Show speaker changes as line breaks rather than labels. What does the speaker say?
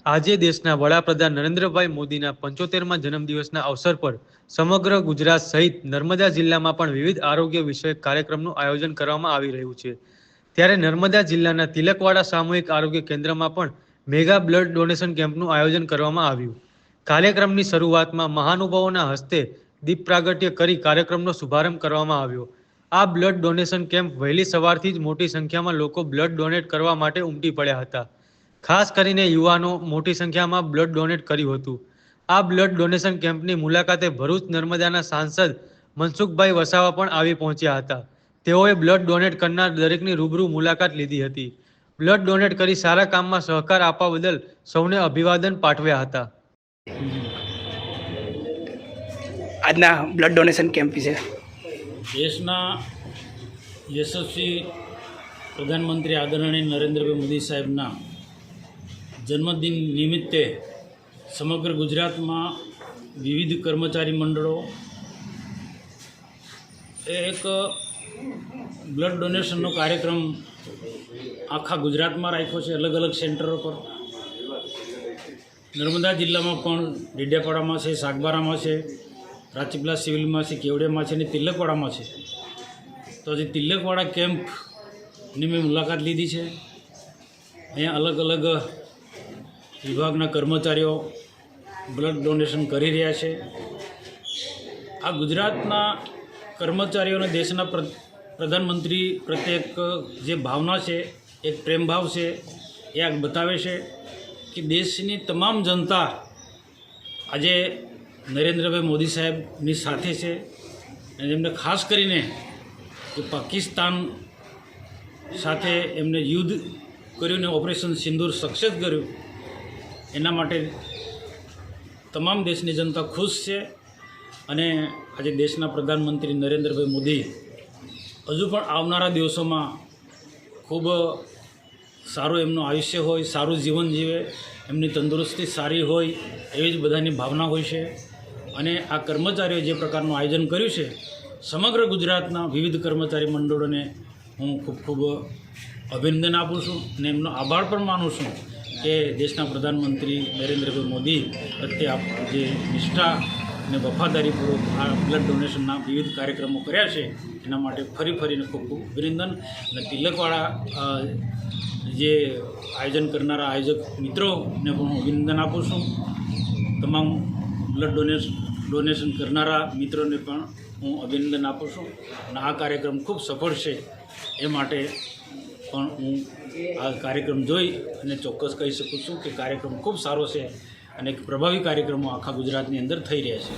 આજે દેશના વડાપ્રધાન નરેન્દ્રભાઈ મોદીના 75મા જન્મદિવસના અવસર પર સમગ્ર ગુજરાત સહિત નર્મદા જિલ્લામાં પણ વિવિધ આરોગ્ય વિષયક કાર્યક્રમનું આયોજન કરવામાં આવી રહ્યું છે। ત્યારે નર્મદા જિલ્લાના તિલકવાડા સામૂહિક આરોગ્ય કેન્દ્રમાં પણ મેગા બ્લડ ડોનેશન કેમ્પનું આયોજન કરવામાં આવ્યું। કાર્યક્રમની શરૂઆતમાં મહાનુભાવોના હસ્તે દીપ પ્રાગટ્ય કરી કાર્યક્રમનો શુભારંભ કરવામાં આવ્યો। આ બ્લડ ડોનેશન કેમ્પ વહેલી સવારથી જ મોટી સંખ્યામાં લોકો બ્લડ ડોનેટ કરવા માટે ઉમટી પડ્યા હતા। ખાસ કરીને યુવાનો મોટી સંખ્યામાં બ્લડ ડોનેટ કર્યું હતું। આ બ્લડ ડોનેશન કેમ્પની મુલાકાતે ભરૂચ નર્મદાના સાંસદ મનસુખભાઈ વસાવા પણ આવી પહોંચ્યા હતા। તેઓએ બ્લડ ડોનેટ કરનાર દરેકની રૂબરૂ મુલાકાત લીધી હતી। બ્લડ ડોનેટ કરી સારા કામમાં સહકાર આપવા બદલ સૌને અભિવાદન પાઠવ્યા હતા।
આજના બ્લડ ડોનેશન કેમ્પ વિશે
દેશના યશસ્વી પ્રધાનમંત્રી આદરણીય નરેન્દ્રભાઈ મોદી સાહેબના જન્મદિન નિમિત્તે સમગ્ર ગુજરાતમાં વિવિધ કર્મચારી મંડળો એક બ્લડ ડોનેશનનો કાર્યક્રમ આખા ગુજરાતમાં રાખ્યો છે, અલગ અલગ સેન્ટરો પર। નર્મદા જિલ્લામાં પણ ડેડિયાપાડામાં છે, સાગબારામાં છે, રાજપીપળા સિવિલમાં છે, કેવડિયામાં છે અને તિલકવાડામાં છે। તો આજે તિલકવાડા કેમ્પની મેં મુલાકાત લીધી છે। અહીંયા અલગ અલગ વિભાગના કર્મચારીઓ બ્લડ ડોનેશન કરી રહ્યા છે। આ ગુજરાતના કર્મચારીઓને દેશના પ્રધાનમંત્રી પ્રત્યેક જે ભાવના છે, એક પ્રેમભાવ છે, એ આ બતાવે છે કે દેશની તમામ જનતા આજે નરેન્દ્રભાઈ મોદી સાહેબની સાથે છે। અને એમને ખાસ કરીને કે પાકિસ્તાન સાથે એમને યુદ્ધ કર્યું ને ઓપરેશન સિંદૂર સક્સેસ કર્યું, એના માટે તમામ દેશની જનતા ખુશ છે। અને આજે દેશના પ્રધાનમંત્રી નરેન્દ્રભાઈ મોદી હજુ પણ આવનારા દિવસોમાં ખૂબ સારું એમનું આયુષ્ય હોય, સારું જીવન જીવે, એમની તંદુરસ્તી સારી હોય એવી જ બધાની ભાવના હોય છે। અને આ કર્મચારીઓ જે પ્રકારનું આયોજન કર્યું છે, સમગ્ર ગુજરાતના વિવિધ કર્મચારી મંડળોને હું ખૂબ ખૂબ અભિનંદન આપું છું અને એમનો આભાર પણ માનું છું કે દેશના પ્રધાનમંત્રી નરેન્દ્રભાઈ મોદી પ્રત્યે આપ જે નિષ્ઠા અને વફાદારીપૂર્વક આ બ્લડ ડોનેશનના વિવિધ કાર્યક્રમો કર્યા છે, એના માટે ફરીને ખૂબ ખૂબ અભિનંદન। અને તિલકવાડા જે આયોજન કરનારા આયોજક મિત્રોને પણ હું અભિનંદન આપું છું। તમામ બ્લડ ડોનેશન કરનારા મિત્રોને પણ હું અભિનંદન આપું છું। અને આ કાર્યક્રમ ખૂબ સફળ છે એ માટે પણ હું આ કાર્યક્રમ જોઈ અને ચોક્કસ કહી શકું છું કે કાર્યક્રમ ખૂબ સારો છે અને પ્રભાવી કાર્યક્રમો આખા ગુજરાતની અંદર થઈ રહ્યા છે।